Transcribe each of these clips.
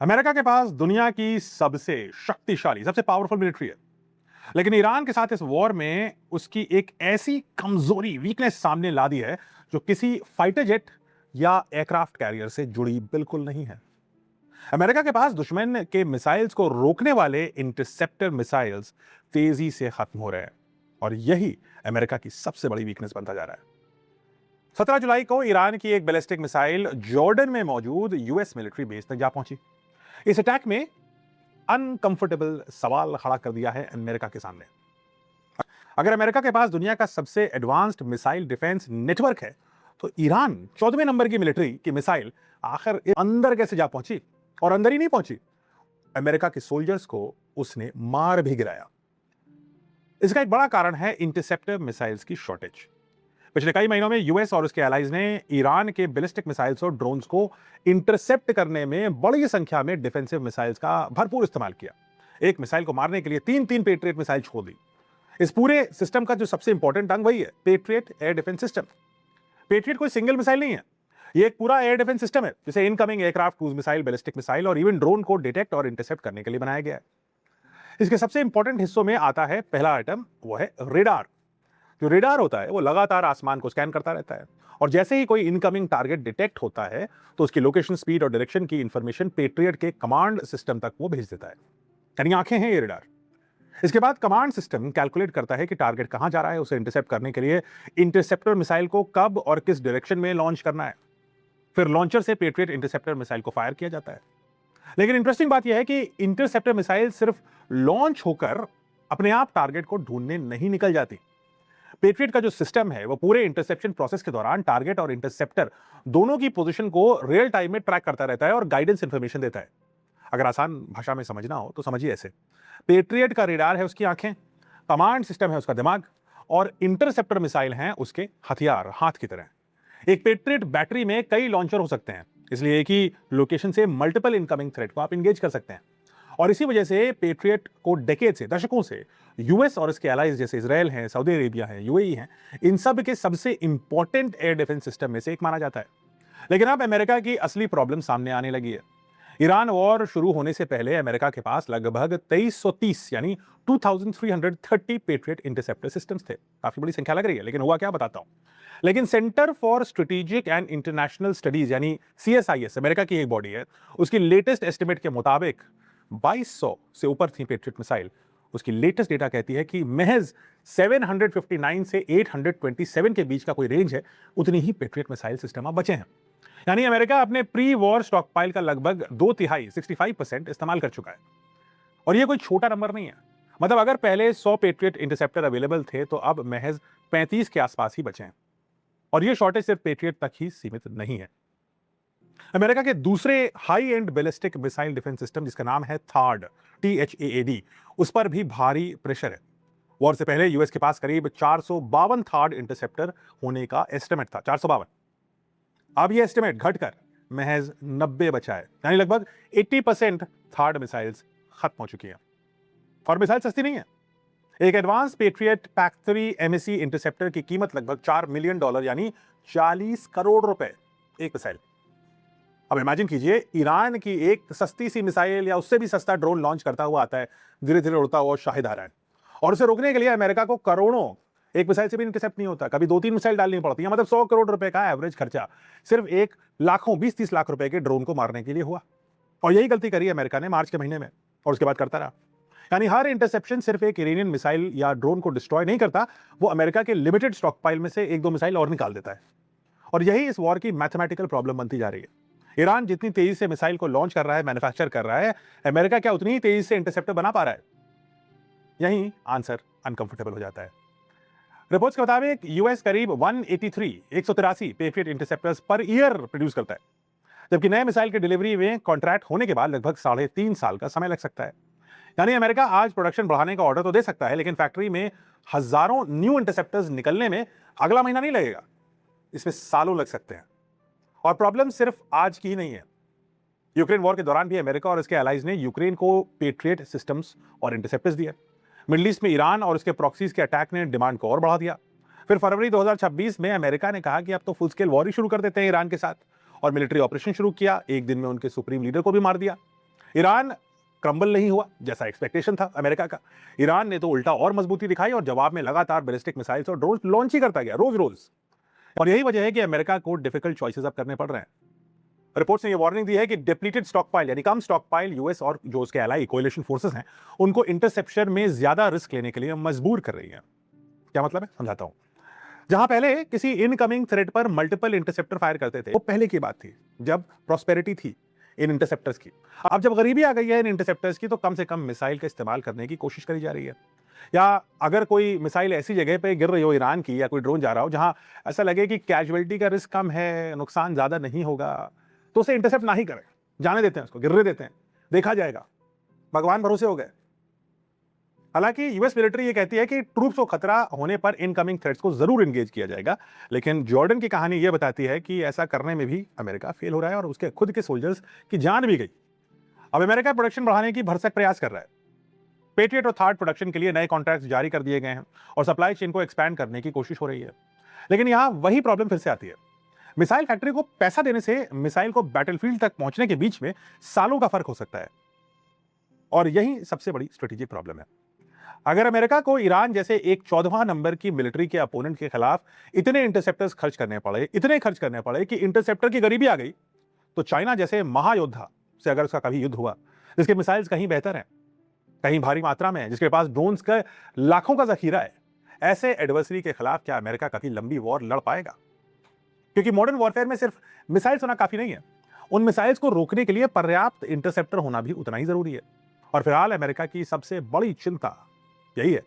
America के पास दुनिया की सबसे शक्तिशाली, सबसे पावरफुल मिलिट्री है। लेकिन ईरान के साथ इस वॉर में उसकी एक ऐसी कमजोरी, वीकनेस सामने ला दी है जो किसी फाइटर जेट या एयरक्राफ्ट कैरियर से जुड़ी बिल्कुल नहीं है। अमेरिका के पास दुश्मन के मिसाइल्स को रोकने वाले इंटरसेप्टर मिसाइल्स तेजी से खत्म हो रहे हैं और यही अमेरिका की सबसे बड़ी वीकनेस बनता जा रहा है। 17 जुलाई को ईरान की एक बैलिस्टिक मिसाइल जॉर्डन में मौजूद यूएस मिलिट्री बेस तक जा पहुंची। इस अटैक में अनकंफर्टेबल सवाल खड़ा कर दिया है अमेरिका के सामने। अगर अमेरिका के पास दुनिया का सबसे एडवांस्ड मिसाइल डिफेंस नेटवर्क है, तो ईरान 14वें नंबर की मिलिट्री की मिसाइल आखिर अंदर कैसे जा पहुंची? और अंदर ही नहीं पहुंची, अमेरिका के सोल्जर्स को उसने मार भी गिराया। इसका एक बड़ा कारण है इंटरसेप्टर मिसाइल्स की शॉर्टेज। पिछले कई महीनों में यूएस और उसके एलाइज ने ईरान के बैलिस्टिक मिसाइल्स और ड्रोन्स को इंटरसेप्ट करने में बड़ी संख्या में डिफेंसिव मिसाइल्स का भरपूर इस्तेमाल किया। एक मिसाइल को मारने के लिए तीन तीन पेट्रियट मिसाइल छोड़ दी। इस पूरे सिस्टम का जो सबसे इंपॉर्टेंट अंग वही है, patriot air defence system. Patriot कोई सिंगल मिसाइल नहीं है, ये एक पूरा एयर डिफेंस सिस्टम है, जिसे incoming aircraft, cruise missile, ballistic missile और इवन ड्रोन को डिटेक्ट और इंटरसेप्ट करने के लिए बनाया गया है। इसके सबसे इंपॉर्टेंट हिस्सों में आता है पहला आइटम, वो है रेडार। जो रेडार होता है वो लगातार आसमान को स्कैन करता रहता है और जैसे ही कोई इनकमिंग टारगेट डिटेक्ट होता है तो उसकी लोकेशन, स्पीड और डायरेक्शन की इंफॉर्मेशन पेट्रियट के कमांड सिस्टम तक वो भेज देता है। यानी आंखें हैं ये रेडार। इसके बाद कमांड सिस्टम कैलकुलेट करता है कि टारगेट कहां जा रहा है। उसे इंटरसेप्ट करने के लिए इंटरसेप्टर मिसाइल को कब और किस डायरेक्शन में लॉन्च करना है। फिर लॉन्चर से पेट्रियट इंटरसेप्टर मिसाइल को फायर किया जाता है। लेकिन इंटरेस्टिंग बात यह है कि इंटरसेप्टर मिसाइल सिर्फ लॉन्च होकर अपने आप टारगेट को ढूंढने नहीं निकल जाती। पेट्रियट का जो सिस्टम है वो पूरे इंटरसेप्शन प्रोसेस के दौरान टारगेट और इंटरसेप्टर दोनों की पोजीशन को रियल टाइम में ट्रैक करता रहता है और गाइडेंस इंफॉर्मेशन देता है। अगर आसान भाषा में समझना हो तो समझिए ऐसे, पेट्रियट का रेडार है उसकी आंखें, कमांड सिस्टम है उसका दिमाग और इंटरसेप्टर मिसाइल हैं उसके हथियार, हाथ की तरह। एक पेट्रियट बैटरी में कई लॉन्चर हो सकते हैं, इसलिए एक ही लोकेशन से मल्टीपल इनकमिंग थ्रेट को आप इंगेज कर सकते हैं। और इसी वजह से पेट्रियट को डेकेड से, दशकों से यूएस और इसके एलाइज जैसे इजराइल हैं, सऊदी अरेबिया है, यूएई हैं, इन सब के सबसे इंपॉर्टेंट एयर डिफेंस सिस्टम में से एक माना जाता है। लेकिन अब अमेरिका की असली प्रॉब्लम सामने आने लगी है। ईरान वॉर शुरू होने से पहले अमेरिका के पास लगभग 2330 यानी 2330 पेट्रियट इंटरसेप्टर सिस्टम्स थे। काफी बड़ी संख्या लग रही है, लेकिन हुआ क्या बताता हूं। लेकिन centre for strategic and international studies यानी सीएसआईएस, अमेरिका की एक बॉडी है, उसकी लेटेस्ट एस्टिमेट के मुताबिक 2200 से ऊपर थी पेट्रियट मिसाइल। उसकी लेटेस्ट डेटा कहती है कि महज 759 से 827 के बीच का कोई रेंज है, उतनी ही पेट्रियट मिसाइल सिस्टम अब बचे हैं। यानी अमेरिका अपने प्री वॉर स्टॉक पाइल का लगभग 2/3 65% इस्तेमाल कर चुका है। और यह कोई छोटा नंबर नहीं है। मतलब अगर पहले 100 पेट्रियट इंटरसेप्टर अवेलेबल थे तो अब महज 35 के आसपास ही बचे हैं। और यह शॉर्टेज सिर्फ पेट्रियट तक ही सीमित नहीं है। अमेरिका के दूसरे high and ballistic missile defence system, जिसका नाम है थार्ड, THAAD, उस पर भी भारी प्रेशर है। वॉर से पहले यूएस के पास करीब 452 थार्ड इंटरसेप्टर होने का एस्टिमेट था, 452। अब यह एस्टिमेट घटकर महज 90 बचा है, यानी लगभग 80% थार्ड मिसाइल्स खत्म हो चुकी हैं। और मिसाइल सस्ती नहीं है। एक advance patriot PAC-3 MSE interceptor की कीमत लगभग $4 मिलियन यानी 40 करोड़ रुपए एक मिसाइल। अब इमेजिन कीजिए, ईरान की एक सस्ती सी मिसाइल या उससे भी सस्ता ड्रोन लॉन्च करता हुआ आता है, धीरे धीरे उड़ता हुआ शाहिद आ रहा है, और उसे रोकने के लिए अमेरिका को करोड़ों, एक मिसाइल से भी इंटरसेप्ट नहीं होता, कभी 2-3 मिसाइल डालनी पड़ती है। मतलब 100 करोड़ रुपए का एवरेज खर्चा सिर्फ एक लाखों, 20-30 लाख रुपए के ड्रोन को मारने के लिए हुआ। और यही गलती करी अमेरिका ने मार्च के महीने में, और उसके बाद करता रहा। यानी हर इंटरसेप्शन सिर्फ एक इरानियन मिसाइल या ड्रोन को डिस्ट्रॉय नहीं करता, वो अमेरिका के लिमिटेड स्टॉक पाइल में से 1-2 मिसाइल और निकाल देता है। और यही इस वॉर की मैथमेटिकल प्रॉब्लम बनती जा रही है। ईरान जितनी तेजी से मिसाइल को लॉन्च कर रहा है, मैन्युफैक्चर कर रहा है, अमेरिका क्या उतनी ही तेजी से इंटरसेप्टर बना पा रहा है? यही आंसर अनकंफर्टेबल हो जाता है। रिपोर्ट्स के मुताबिक यूएस करीब 183 patriot interceptors per year produce करता है, जबकि नए मिसाइल की डिलीवरी में कॉन्ट्रैक्ट होने के बाद लगभग 3.5 साल का समय लग सकता है। यानी अमेरिका आज प्रोडक्शन बढ़ाने का ऑर्डर तो दे सकता है, लेकिन फैक्ट्री में हजारों न्यू इंटरसेप्टर्स निकलने में अगला महीना नहीं लगेगा, इसमें सालों लग सकते हैं। और प्रॉब्लम सिर्फ आज की ही नहीं है। यूक्रेन वॉर के दौरान भी अमेरिका और इसके एलाइज ने यूक्रेन को पेट्रियट सिस्टम्स और इंटरसेप्टर्स दिए। मिडिल ईस्ट में ईरान और उसके प्रॉक्सीज के अटैक ने डिमांड को और बढ़ा दिया। फिर फरवरी 2026 में अमेरिका ने कहा कि अब तो फुल स्केल वॉर ही शुरू कर देते हैं ईरान के साथ, और मिलिट्री ऑपरेशन शुरू किया। एक दिन में उनके सुप्रीम लीडर को भी मार दिया। ईरान क्रम्बल नहीं हुआ जैसा एक्सपेक्टेशन था अमेरिका का। ईरान ने तो उल्टा और मजबूती दिखाई और जवाब में लगातार बैलिस्टिक मिसाइल्स और ड्रोन लॉन्च ही करता गया रोज रोज। और यही वजह है कि अमेरिका को डिफिकल्ट चॉइसेस अब करने पड़ रहे हैं। रिपोर्ट्स ने यह वार्निंग दी है कि डिप्लीटेड स्टॉकपाइल यानी कम स्टॉकपाइल यूएस और जो उसके एलाई कोalition फोर्सेस हैं उनको इंटरसेप्शन में ज्यादा रिस्क लेने के लिए मजबूर कर रही है। क्या मतलब है, समझाता हूं। जहां पहले किसी इनकमिंग थ्रेट पर मल्टीपल इंटरसेप्टर फायर करते थे, वो पहले की बात थी जब प्रॉस्पेरिटी थी इन इंटरसेप्टर्स की। अब जब गरीबी आ गई है इन इंटरसेप्टर्स की, तो कम से कम मिसाइल का इस्तेमाल करने की कोशिश करी जा रही है। या अगर कोई मिसाइल ऐसी जगह पे गिर रही हो ईरान की, या कोई ड्रोन जा रहा हो जहां ऐसा लगे कि कैजुअलिटी का रिस्क कम है, नुकसान ज्यादा नहीं होगा, तो उसे इंटरसेप्ट ना ही करें, जाने देते हैं, उसको गिरने देते हैं, देखा जाएगा, भगवान भरोसे हो गए। हालांकि यूएस मिलिट्री ये कहती है कि ट्रूप्स को खतरा होने पर इनकमिंग थ्रेट्स को जरूर एंगेज किया जाएगा, लेकिन जॉर्डन की कहानी ये बताती है कि ऐसा करने में भी अमेरिका फेल हो रहा है और उसके खुद के सोल्जर्स की जान भी गई। अब अमेरिका प्रोडक्शन बढ़ाने की भरसक प्रयास कर रहा है। पेट्रियट और थार्ड प्रोडक्शन के लिए नए कॉन्ट्रैक्ट्स जारी कर दिए गए हैं और सप्लाई चेन को एक्सपैंड करने की कोशिश हो रही है। लेकिन यहां वही प्रॉब्लम फिर से आती है। मिसाइल फैक्ट्री को पैसा देने से मिसाइल को बैटलफील्ड तक पहुंचने के बीच में सालों का फर्क हो सकता है, और यही सबसे बड़ी स्ट्रेटेजिक प्रॉब्लम है। अगर अमेरिका को ईरान जैसे एक 14वां नंबर की मिलिट्री के अपोनेंट के खिलाफ इतने इंटरसेप्टर्स खर्च करने पड़े कि इंटरसेप्टर की गरीबी आ गई, तो चाइना जैसे महायोद्धा से अगर उसका कभी युद्ध हुआ, जिसके मिसाइल्स कहीं बेहतर हैं, कहीं भारी मात्रा में है, जिसके पास ड्रोन्स का लाखों का जखीरा है, ऐसे एडवर्सरी के खिलाफ क्या अमेरिका कभी लंबी वॉर लड़ पाएगा? क्योंकि मॉडर्न वॉरफेयर में सिर्फ मिसाइल्स होना काफी नहीं है, उन मिसाइल्स को रोकने के लिए पर्याप्त इंटरसेप्टर होना भी उतना ही जरूरी है। और फिलहाल अमेरिका की सबसे बड़ी चिंता यही है,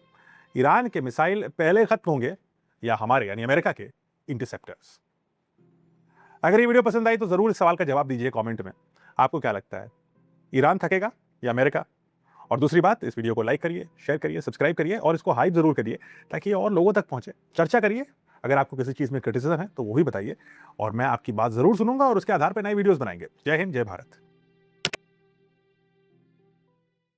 ईरान के मिसाइल पहले खत्म होंगे या हमारे यानी अमेरिका के इंटरसेप्टर्स। अगर ये वीडियो पसंद आई तो जरूर इस सवाल का जवाब दीजिए कमेंट में। आपको क्या लगता है, ईरान थकेगा या अमेरिका? और दूसरी बात, इस वीडियो को लाइक करिए, शेयर करिए, सब्सक्राइब करिए और इसको हाइप जरूर करिए ताकि ये और लोगों तक पहुंचे। चर्चा करिए, अगर आपको किसी चीज में क्रिटिसिज्म है तो वो भी बताइए और मैं आपकी बात जरूर सुनूंगा और उसके आधार पर नए वीडियोस बनाएंगे। जय हिंद, जय भारत।